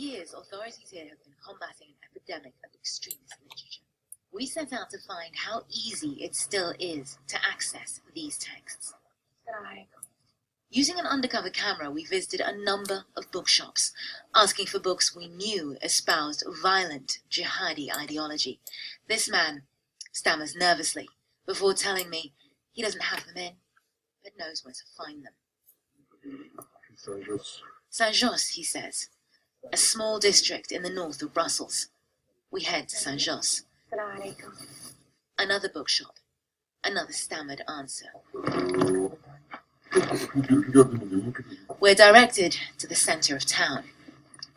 years, authorities here have been combating an epidemic of extremist literature. We set out to find how easy it still is to access these texts. Using an undercover camera, we visited a number of bookshops, asking for books we knew espoused violent jihadi ideology. This man stammers nervously before telling me he doesn't have them in, but knows where to find them. Saint-Jos, he says, a small district in the north of Brussels. We head to Saint-Jos. Another bookshop, another stammered answer. We're directed to the center of town,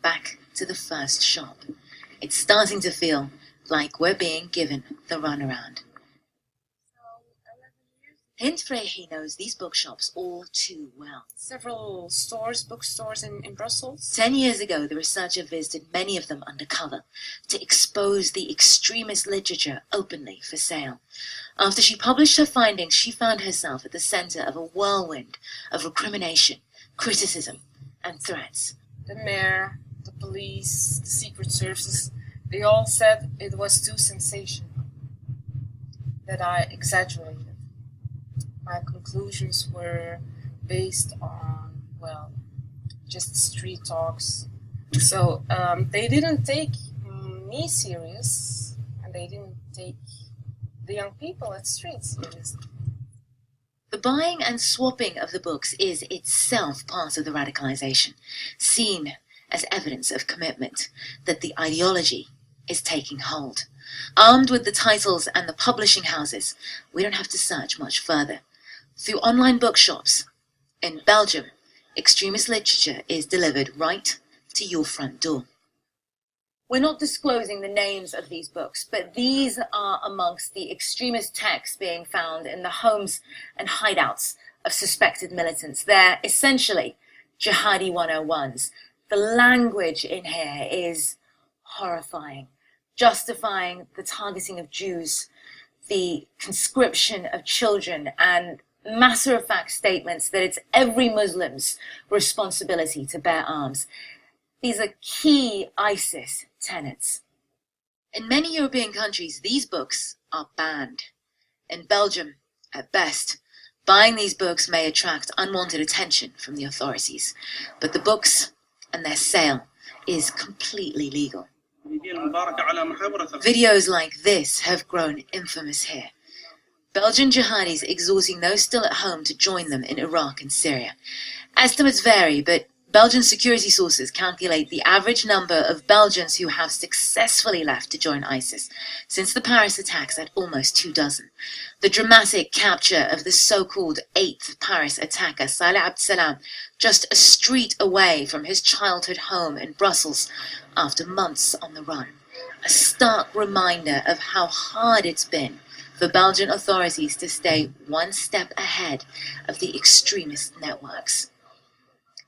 back to the first shop. It's starting to feel like we're being given the runaround. Hint Frehi knows these bookshops all too well. Several bookstores in Brussels. 10 years ago, the researcher visited many of them undercover to expose the extremist literature openly for sale. After she published her findings, she found herself at the center of a whirlwind of recrimination, criticism, and threats. The mayor, the police, the secret services, they all said it was too sensational, that I exaggerated. My conclusions were based on, well, just street talks. So they didn't take me serious, and they didn't take the young people at street serious. The buying and swapping of the books is itself part of the radicalization, seen as evidence of commitment, that the ideology is taking hold. Armed with the titles and the publishing houses, we don't have to search much further. Through online bookshops in Belgium, extremist literature is delivered right to your front door. We're not disclosing the names of these books, but these are amongst the extremist texts being found in the homes and hideouts of suspected militants. They're essentially jihadi 101s. The language in here is horrifying, justifying the targeting of Jews, the conscription of children, and matter-of-fact statements that it's every Muslim's responsibility to bear arms. These are key ISIS tenets. In many European countries, these books are banned. In Belgium, at best, buying these books may attract unwanted attention from the authorities, but the books and their sale is completely legal. Videos like this have grown infamous here. Belgian jihadis exhorting those still at home to join them in Iraq and Syria. Estimates vary, but Belgian security sources calculate the average number of Belgians who have successfully left to join ISIS since the Paris attacks at almost 24. The dramatic capture of the so-called 8th Paris attacker, Saleh Abdeslam, just a street away from his childhood home in Brussels after months on the run. A stark reminder of how hard it's been for Belgian authorities to stay one step ahead of the extremist networks.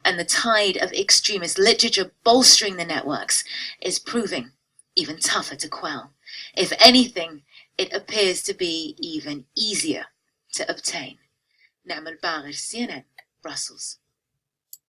And the tide of extremist literature bolstering the networks is proving even tougher to quell. If anything, it appears to be even easier to obtain. Naam al-Bagir, CNN, Brussels.